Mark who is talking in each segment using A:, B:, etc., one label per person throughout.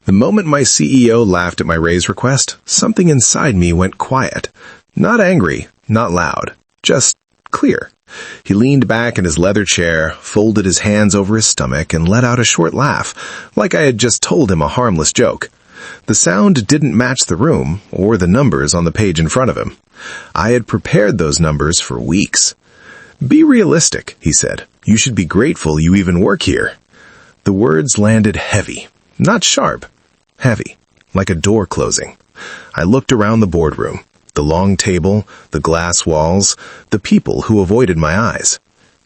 A: The moment my CEO laughed at my raise request, something inside me went quiet. Not angry, not loud, just clear. He leaned back in his leather chair, folded his hands over his stomach, and let out a short laugh, like I had just told him a harmless joke. The sound didn't match the room or the numbers on the page in front of him. I had prepared those numbers for weeks. "Be realistic," he said. "You should be grateful you even work here." The words landed heavy, not sharp, heavy, like a door closing. I looked around the boardroom. The long table, the glass walls, the people who avoided my eyes.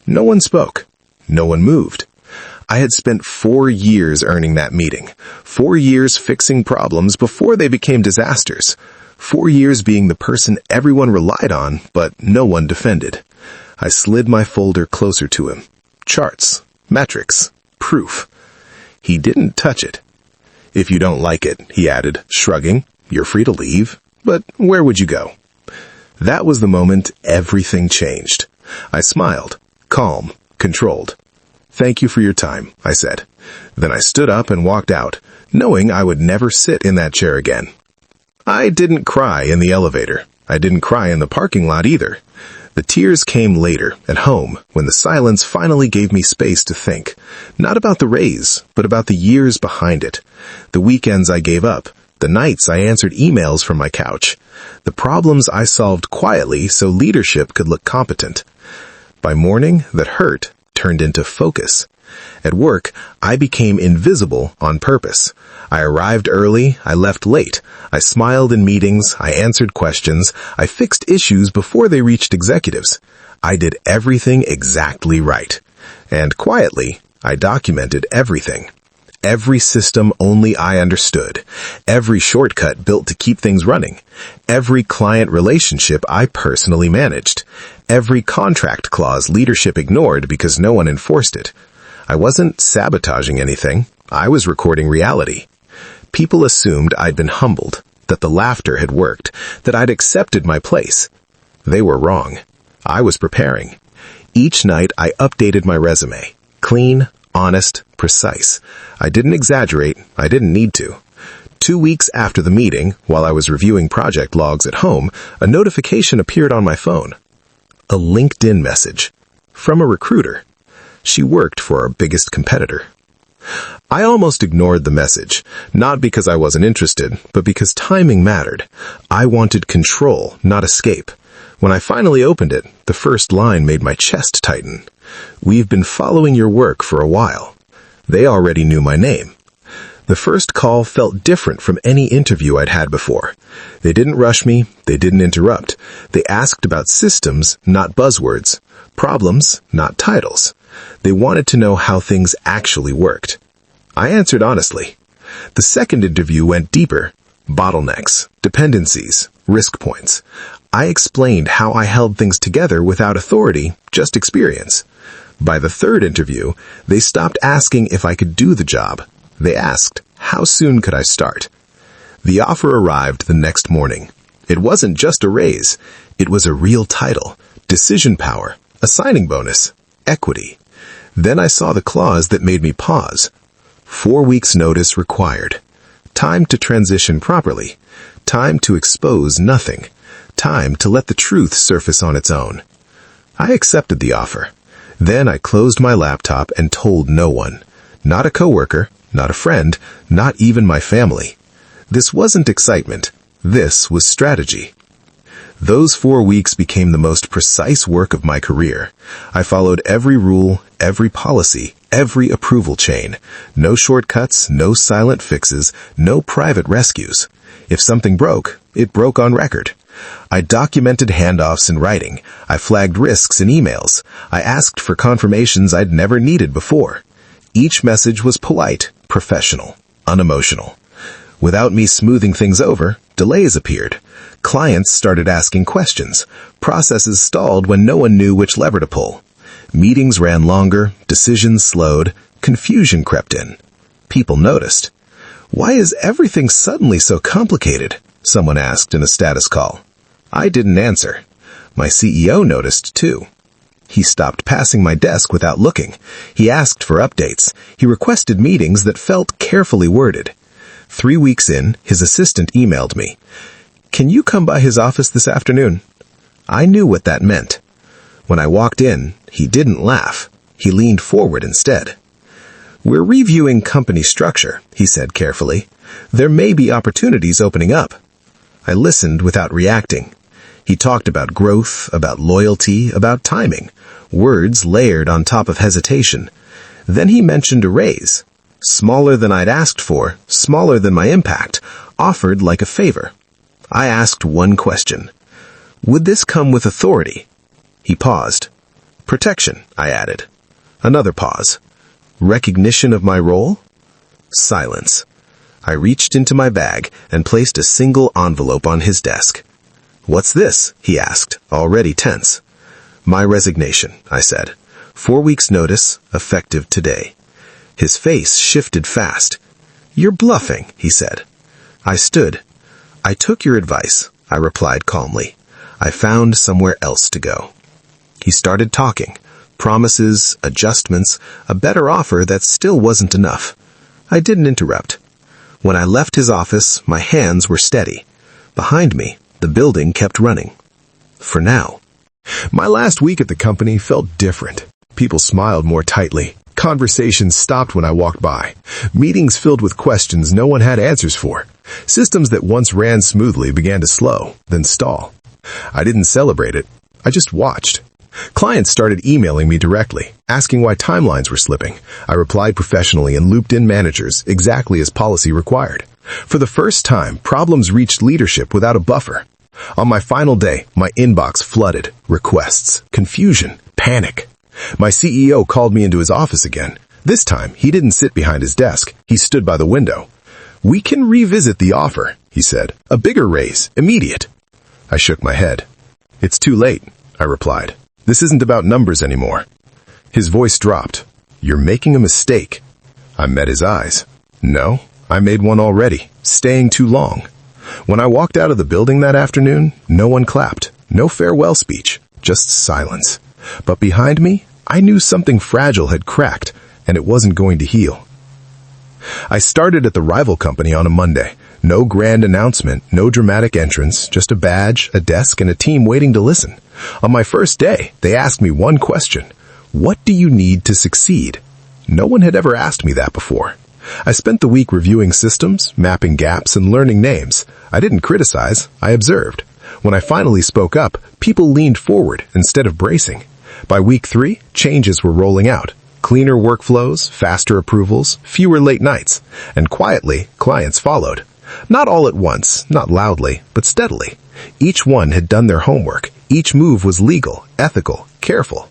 A: No one spoke. No one moved. I had spent 4 years earning that meeting. 4 years fixing problems before they became disasters. 4 years being the person everyone relied on, but no one defended. I slid my folder closer to him. Charts, metrics, proof. He didn't touch it. "If you don't like it," he added, shrugging, "you're free to leave. But where would you go?" That was the moment everything changed. I smiled, calm, controlled. "Thank you for your time," I said. Then I stood up and walked out, knowing I would never sit in that chair again. I didn't cry in the elevator. I didn't cry in the parking lot either. The tears came later, at home, when the silence finally gave me space to think. Not about the raise, but about the years behind it. The weekends I gave up. The nights I answered emails from my couch. The problems I solved quietly so leadership could look competent. By morning, that hurt turned into focus. At work, I became invisible on purpose. I arrived early, I left late. I smiled in meetings, I answered questions, I fixed issues before they reached executives. I did everything exactly right. And quietly, I documented everything. Every system only I understood. Every shortcut built to keep things running. Every client relationship I personally managed. Every contract clause leadership ignored because no one enforced it. I wasn't sabotaging anything. I was recording reality. People assumed I'd been humbled, that the laughter had worked, that I'd accepted my place. They were wrong. I was preparing. Each night I updated my resume. Clean, honest, precise. I didn't exaggerate. I didn't need to. 2 weeks after the meeting, while I was reviewing project logs at home, a notification appeared on my phone. A LinkedIn message. From a recruiter. She worked for our biggest competitor. I almost ignored the message, not because I wasn't interested, but because timing mattered. I wanted control, not escape. When I finally opened it, the first line made my chest tighten. "We've been following your work for a while." They already knew my name. The first call felt different from any interview I'd had before. They didn't rush me, they didn't interrupt. They asked about systems, not buzzwords. Problems, not titles. They wanted to know how things actually worked. I answered honestly. The second interview went deeper. Bottlenecks, dependencies, risk points. I explained how I held things together without authority, just experience. By the third interview, they stopped asking if I could do the job. They asked, how soon could I start? The offer arrived the next morning. It wasn't just a raise. It was a real title, decision power, a signing bonus, equity. Then I saw the clause that made me pause. 4 weeks notice required. Time to transition properly. Time to expose nothing. Time to let the truth surface on its own. I accepted the offer. Then I closed my laptop and told no one. Not a coworker, not a friend, not even my family. This wasn't excitement. This was strategy. Those 4 weeks became the most precise work of my career. I followed every rule, every policy, every approval chain. No shortcuts, no silent fixes, no private rescues. If something broke, it broke on record. I documented handoffs in writing. I flagged risks in emails. I asked for confirmations I'd never needed before. Each message was polite, professional, unemotional. Without me smoothing things over, delays appeared. Clients started asking questions. Processes stalled when no one knew which lever to pull. Meetings ran longer, decisions slowed, confusion crept in. People noticed. "Why is everything suddenly so complicated?" someone asked in a status call. I didn't answer. My CEO noticed too. He stopped passing my desk without looking. He asked for updates. He requested meetings that felt carefully worded. 3 weeks in, his assistant emailed me. "Can you come by his office this afternoon?" I knew what that meant. When I walked in, he didn't laugh. He leaned forward instead. "We're reviewing company structure," he said carefully. "There may be opportunities opening up." I listened without reacting. He talked about growth, about loyalty, about timing, words layered on top of hesitation. Then he mentioned a raise. Smaller than I'd asked for, smaller than my impact, offered like a favor. I asked one question. Would this come with authority? He paused. Protection, I added. Another pause. Recognition of my role? Silence. I reached into my bag and placed a single envelope on his desk. "What's this?" he asked, already tense. "My resignation," I said. 4 weeks' notice, effective today. His face shifted fast. "You're bluffing," he said. I stood. "I took your advice," I replied calmly. "I found somewhere else to go." He started talking. Promises, adjustments, a better offer that still wasn't enough. I didn't interrupt. When I left his office, my hands were steady. Behind me, the building kept running. For now. My last week at the company felt different. People smiled more tightly. Conversations stopped when I walked by. Meetings filled with questions no one had answers for. Systems that once ran smoothly began to slow, then stall. I didn't celebrate it. I just watched. Clients started emailing me directly, asking why timelines were slipping. I replied professionally and looped in managers, exactly as policy required. For the first time, problems reached leadership without a buffer. On my final day, my inbox flooded. Requests, confusion, panic. My CEO called me into his office again. This time, he didn't sit behind his desk. He stood by the window. "We can revisit the offer," he said. "A bigger raise, immediate." I shook my head. "It's too late," I replied. "This isn't about numbers anymore." His voice dropped. "You're making a mistake." I met his eyes. "No, I made one already, staying too long." When I walked out of the building that afternoon, no one clapped. No farewell speech, just silence. But behind me, I knew something fragile had cracked, and it wasn't going to heal. I started at the rival company on a Monday. No grand announcement, no dramatic entrance, just a badge, a desk, and a team waiting to listen. On my first day, they asked me one question. What do you need to succeed? No one had ever asked me that before. I spent the week reviewing systems, mapping gaps, and learning names. I didn't criticize, I observed. When I finally spoke up, people leaned forward instead of bracing. By week 3, changes were rolling out. Cleaner workflows, faster approvals, fewer late nights. And quietly, clients followed. Not all at once, not loudly, but steadily. Each one had done their homework. Each move was legal, ethical, careful.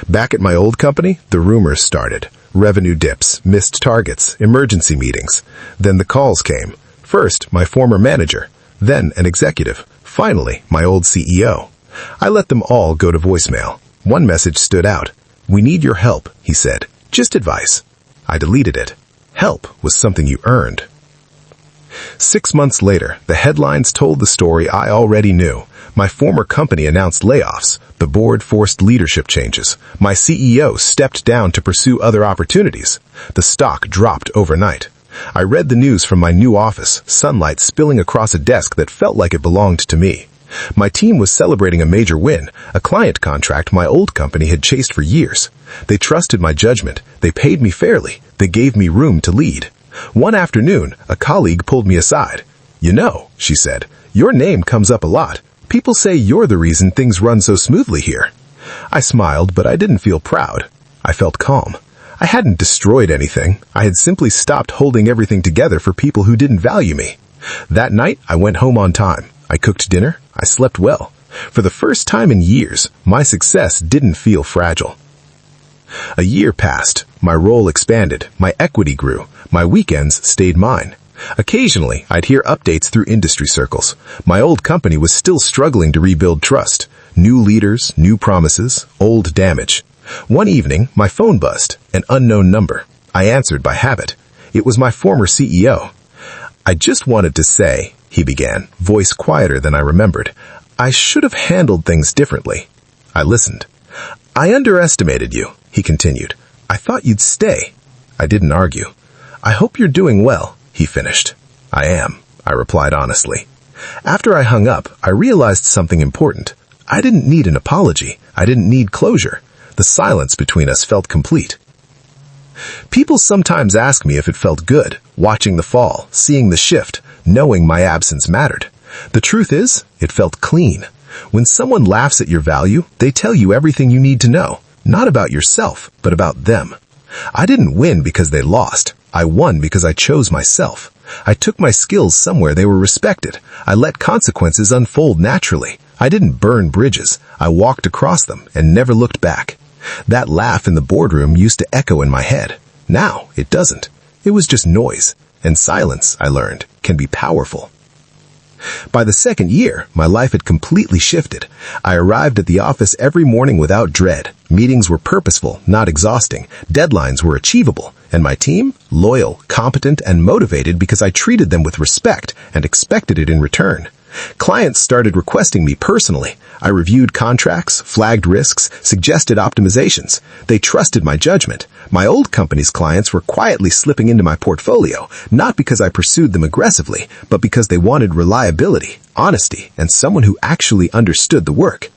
A: Back at my old company, the rumors started. Revenue dips, missed targets, emergency meetings. Then the calls came. First, my former manager. Then an executive. Finally, my old CEO. I let them all go to voicemail. One message stood out. "We need your help," he said. "Just advice." I deleted it. Help was something you earned. 6 months later, the headlines told the story I already knew. My former company announced layoffs. The board forced leadership changes. My CEO stepped down to pursue other opportunities. The stock dropped overnight. I read the news from my new office, sunlight spilling across a desk that felt like it belonged to me. My team was celebrating a major win, a client contract my old company had chased for years. They trusted my judgment. They paid me fairly. They gave me room to lead. One afternoon, a colleague pulled me aside. "You know," she said, "your name comes up a lot. People say you're the reason things run so smoothly here." I smiled, but I didn't feel proud. I felt calm. I hadn't destroyed anything. I had simply stopped holding everything together for people who didn't value me. That night, I went home on time. I cooked dinner. I slept well. For the first time in years, my success didn't feel fragile. A year passed. My role expanded. My equity grew. My weekends stayed mine. Occasionally, I'd hear updates through industry circles. My old company was still struggling to rebuild trust. New leaders, new promises, old damage. One evening, my phone buzzed, an unknown number. I answered by habit. It was my former CEO. "I just wanted to say," he began, voice quieter than I remembered, "I should have handled things differently." I listened. "I underestimated you," he continued. "I thought you'd stay." I didn't argue. "I hope you're doing well," he finished. I am, I replied honestly. After I hung up, I realized something important. I didn't need an apology. I didn't need closure. The silence between us felt complete. People sometimes ask me if it felt good, watching the fall, seeing the shift, knowing my absence mattered. The truth is, it felt clean. When someone laughs at your value, they tell you everything you need to know, not about yourself, but about them. I didn't win because they lost. I won because I chose myself. I took my skills somewhere they were respected. I let consequences unfold naturally. I didn't burn bridges. I walked across them and never looked back. That laugh in the boardroom used to echo in my head. Now it doesn't. It was just noise. And silence, I learned, can be powerful. By the second year, my life had completely shifted. I arrived at the office every morning without dread. Meetings were purposeful, not exhausting. Deadlines were achievable. And my team? Loyal, competent, and motivated because I treated them with respect and expected it in return. Clients started requesting me personally. I reviewed contracts, flagged risks, suggested optimizations. They trusted my judgment. My old company's clients were quietly slipping into my portfolio, not because I pursued them aggressively, but because they wanted reliability, honesty, and someone who actually understood the work.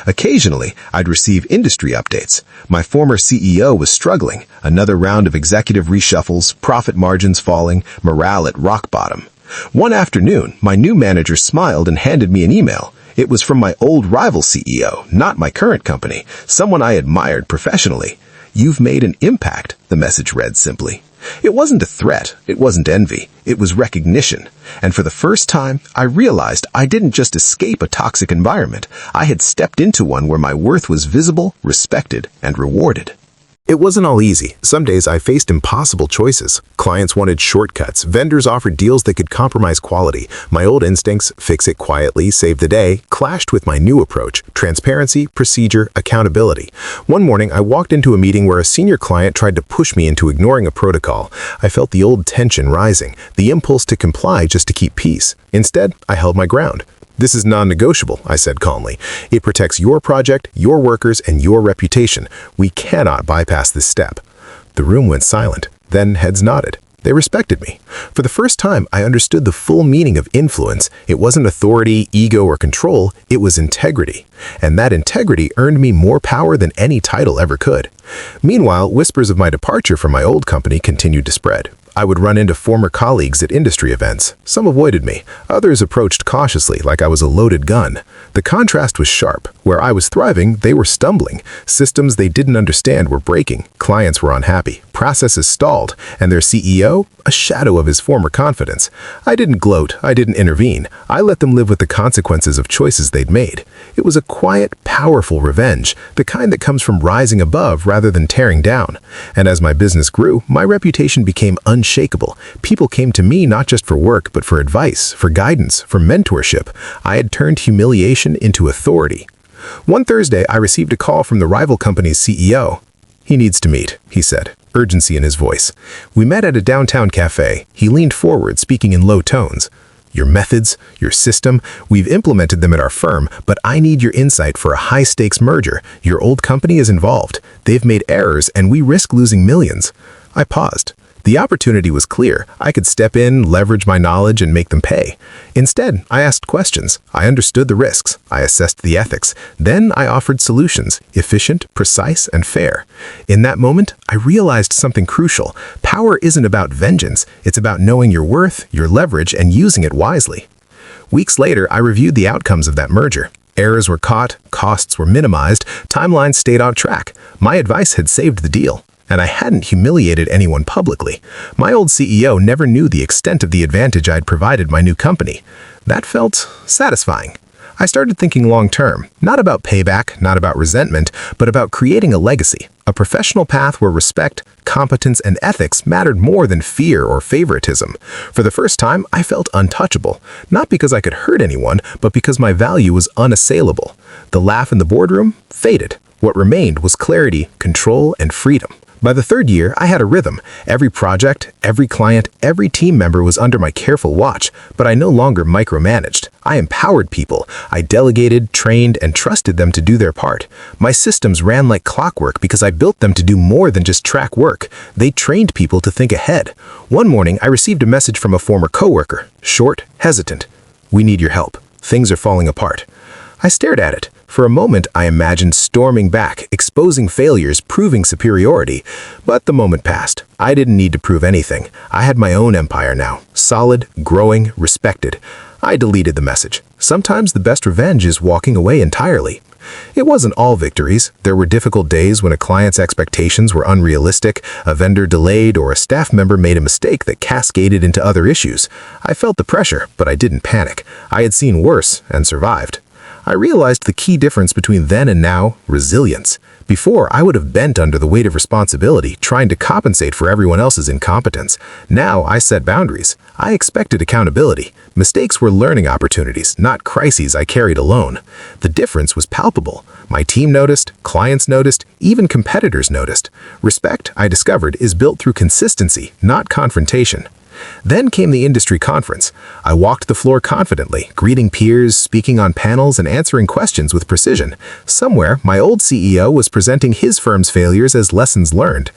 A: Occasionally, I'd receive industry updates. My former CEO was struggling, another round of executive reshuffles, profit margins falling, morale at rock bottom. One afternoon, my new manager smiled and handed me an email. It was from my old rival CEO, not my current company, someone I admired professionally. "You've made an impact," the message read simply. It wasn't a threat. It wasn't envy. It was recognition. And for the first time, I realized I didn't just escape a toxic environment. I had stepped into one where my worth was visible, respected, and rewarded. It wasn't all easy. Some days I faced impossible choices. Clients wanted shortcuts. Vendors offered deals that could compromise quality. My old instincts, fix it quietly, save the day, clashed with my new approach, transparency, procedure, accountability. One morning, I walked into a meeting where a senior client tried to push me into ignoring a protocol. I felt the old tension rising, the impulse to comply just to keep peace. Instead, I held my ground. "This is non-negotiable," I said calmly. "It protects your project, your workers, and your reputation. We cannot bypass this step." The room went silent. Then heads nodded. They respected me. For the first time, I understood the full meaning of influence. It wasn't authority, ego, or control. It was integrity. And that integrity earned me more power than any title ever could. Meanwhile, whispers of my departure from my old company continued to spread. I would run into former colleagues at industry events. Some avoided me. Others approached cautiously, like I was a loaded gun. The contrast was sharp. Where I was thriving, they were stumbling. Systems they didn't understand were breaking. Clients were unhappy. Processes stalled. And their CEO? A shadow of his former confidence. I didn't gloat. I didn't intervene. I let them live with the consequences of choices they'd made. It was a quiet, powerful revenge, the kind that comes from rising above rather than tearing down. And as my business grew, my reputation became unshakable. People came to me not just for work, but for advice, for guidance, for mentorship. I had turned humiliation into authority. One Thursday, I received a call from the rival company's CEO. "He needs to meet," he said, urgency in his voice. We met at a downtown cafe. He leaned forward, speaking in low tones. "Your methods, your system, we've implemented them at our firm, but I need your insight for a high-stakes merger. Your old company is involved. They've made errors, and we risk losing millions." I paused. The opportunity was clear. I could step in, leverage my knowledge, and make them pay. Instead, I asked questions. I understood the risks. I assessed the ethics. Then I offered solutions, efficient, precise, and fair. In that moment, I realized something crucial. Power isn't about vengeance. It's about knowing your worth, your leverage, and using it wisely. Weeks later, I reviewed the outcomes of that merger. Errors were caught, costs were minimized, timelines stayed on track. My advice had saved the deal. And I hadn't humiliated anyone publicly. My old CEO never knew the extent of the advantage I'd provided my new company. That felt satisfying. I started thinking long-term, not about payback, not about resentment, but about creating a legacy, a professional path where respect, competence, and ethics mattered more than fear or favoritism. For the first time, I felt untouchable, not because I could hurt anyone, but because my value was unassailable. The laugh in the boardroom faded. What remained was clarity, control, and freedom. By the third year, I had a rhythm. Every project, every client, every team member was under my careful watch, but I no longer micromanaged. I empowered people. I delegated, trained, and trusted them to do their part. My systems ran like clockwork because I built them to do more than just track work. They trained people to think ahead. One morning, I received a message from a former coworker. Short, hesitant. "We need your help. Things are falling apart." I stared at it. For a moment, I imagined storming back, exposing failures, proving superiority. But the moment passed. I didn't need to prove anything. I had my own empire now. Solid, growing, respected. I deleted the message. Sometimes the best revenge is walking away entirely. It wasn't all victories. There were difficult days when a client's expectations were unrealistic, a vendor delayed, or a staff member made a mistake that cascaded into other issues. I felt the pressure, but I didn't panic. I had seen worse and survived. I realized the key difference between then and now: resilience. Before, I would have bent under the weight of responsibility, trying to compensate for everyone else's incompetence. Now, I set boundaries. I expected accountability. Mistakes were learning opportunities, not crises I carried alone. The difference was palpable. My team noticed, clients noticed, even competitors noticed. Respect, I discovered, is built through consistency, not confrontation. Then came the industry conference. I walked the floor confidently, greeting peers, speaking on panels, and answering questions with precision. Somewhere, my old CEO was presenting his firm's failures as lessons learned.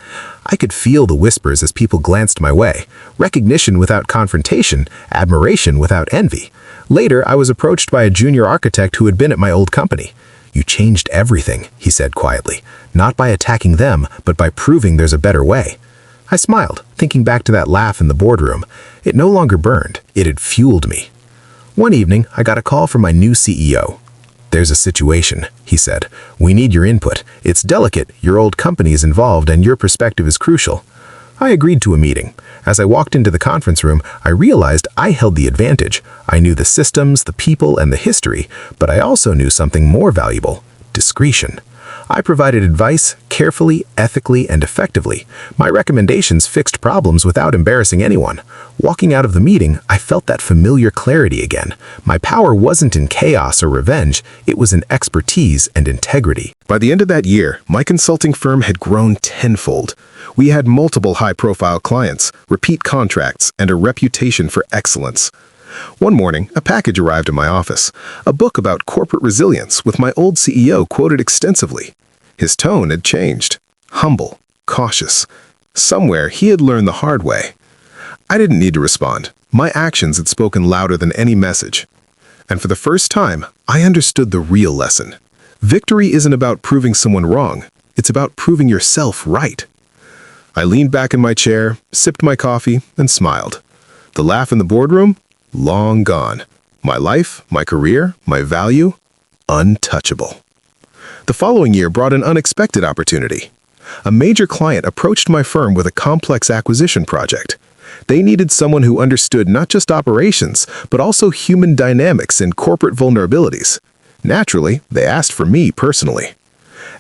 A: I could feel the whispers as people glanced my way. Recognition without confrontation, admiration without envy. Later, I was approached by a junior architect who had been at my old company. "You changed everything," he said quietly, "not by attacking them, but by proving there's a better way." I smiled, thinking back to that laugh in the boardroom. It no longer burned. It had fueled me. One evening, I got a call from my new CEO. "There's a situation," he said. "We need your input. It's delicate, your old company is involved, and your perspective is crucial." I agreed to a meeting. As I walked into the conference room, I realized I held the advantage. I knew the systems, the people, and the history, but I also knew something more valuable: discretion. I provided advice carefully, ethically, and effectively. My recommendations fixed problems without embarrassing anyone. Walking out of the meeting, I felt that familiar clarity again. My power wasn't in chaos or revenge, it was in expertise and integrity. By the end of that year, my consulting firm had grown tenfold. We had multiple high-profile clients, repeat contracts, and a reputation for excellence. One morning, a package arrived in my office, a book about corporate resilience with my old CEO quoted extensively. His tone had changed, humble, cautious. Somewhere, he had learned the hard way. I didn't need to respond. My actions had spoken louder than any message. And for the first time, I understood the real lesson. Victory isn't about proving someone wrong. It's about proving yourself right. I leaned back in my chair, sipped my coffee, and smiled. The laugh in the boardroom? Long gone. My life, my career, my value, untouchable. The following year brought an unexpected opportunity. A major client approached my firm with a complex acquisition project. They needed someone who understood not just operations, but also human dynamics and corporate vulnerabilities. Naturally, they asked for me personally.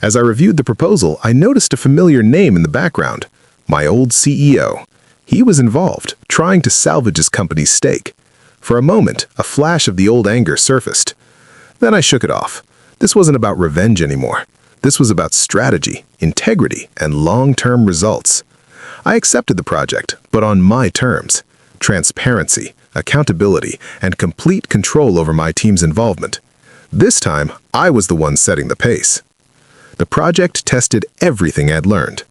A: As I reviewed the proposal, I noticed a familiar name in the background: my old CEO. He was involved, trying to salvage his company's stake. For a moment, a flash of the old anger surfaced. Then I shook it off. This wasn't about revenge anymore. This was about strategy, integrity, and long-term results. I accepted the project, but on my terms: transparency, accountability, and complete control over my team's involvement. This time, I was the one setting the pace. The project tested everything I'd learned.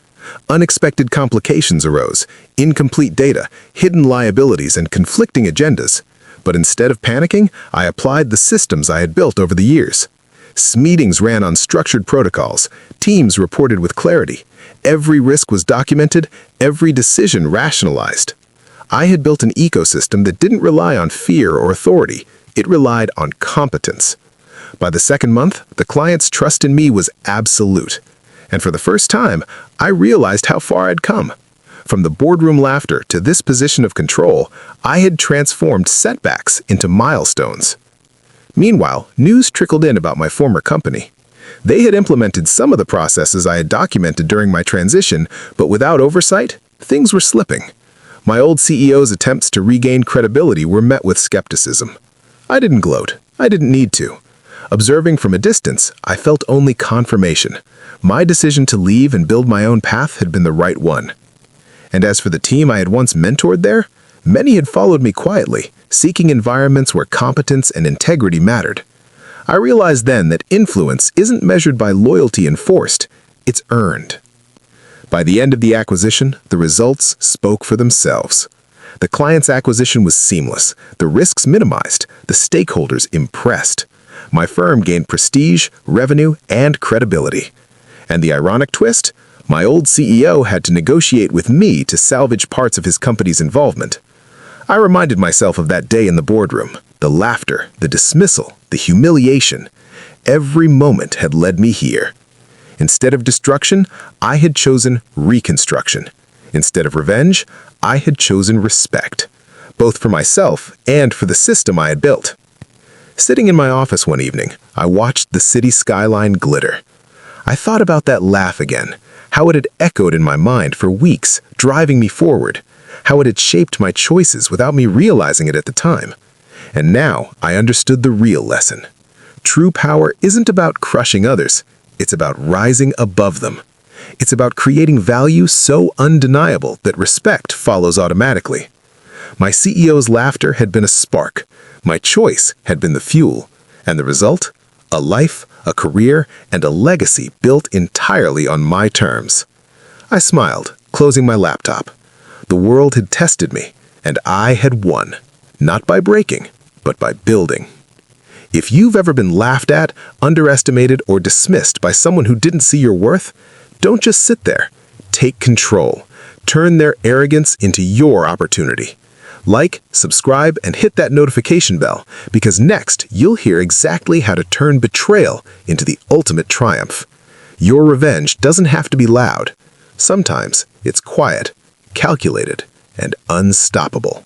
A: Unexpected complications arose: incomplete data, hidden liabilities, and conflicting agendas. But instead of panicking, I applied the systems I had built over the years. Meetings ran on structured protocols. Teams reported with clarity. Every risk was documented, every decision rationalized. I had built an ecosystem that didn't rely on fear or authority. It relied on competence. By the second month, the client's trust in me was absolute. And for the first time, I realized how far I'd come. From the boardroom laughter to this position of control, I had transformed setbacks into milestones. Meanwhile, news trickled in about my former company. They had implemented some of the processes I had documented during my transition, but without oversight, things were slipping. My old CEO's attempts to regain credibility were met with skepticism. I didn't gloat. I didn't need to. Observing from a distance, I felt only confirmation. My decision to leave and build my own path had been the right one. And as for the team I had once mentored there, many had followed me quietly, seeking environments where competence and integrity mattered. I realized then that influence isn't measured by loyalty enforced, it's earned. By the end of the acquisition, the results spoke for themselves. The client's acquisition was seamless, the risks minimized, the stakeholders impressed. My firm gained prestige, revenue, and credibility. And the ironic twist? My old CEO had to negotiate with me to salvage parts of his company's involvement. I reminded myself of that day in the boardroom, the laughter, the dismissal, the humiliation. Every moment had led me here. Instead of destruction, I had chosen reconstruction. Instead of revenge, I had chosen respect, both for myself and for the system I had built. Sitting in my office one evening, I watched the city skyline glitter. I thought about that laugh again, how it had echoed in my mind for weeks, driving me forward, how it had shaped my choices without me realizing it at the time. And now I understood the real lesson. True power isn't about crushing others, it's about rising above them. It's about creating value so undeniable that respect follows automatically. My CEO's laughter had been a spark. My choice had been the fuel. And the result? A life, a career, and a legacy built entirely on my terms. I smiled, closing my laptop. The world had tested me, and I had won. Not by breaking, but by building. If you've ever been laughed at, underestimated, or dismissed by someone who didn't see your worth, don't just sit there. Take control. Turn their arrogance into your opportunity. Like, subscribe, and hit that notification bell, because next you'll hear exactly how to turn betrayal into the ultimate triumph. Your revenge doesn't have to be loud. Sometimes it's quiet, calculated, and unstoppable.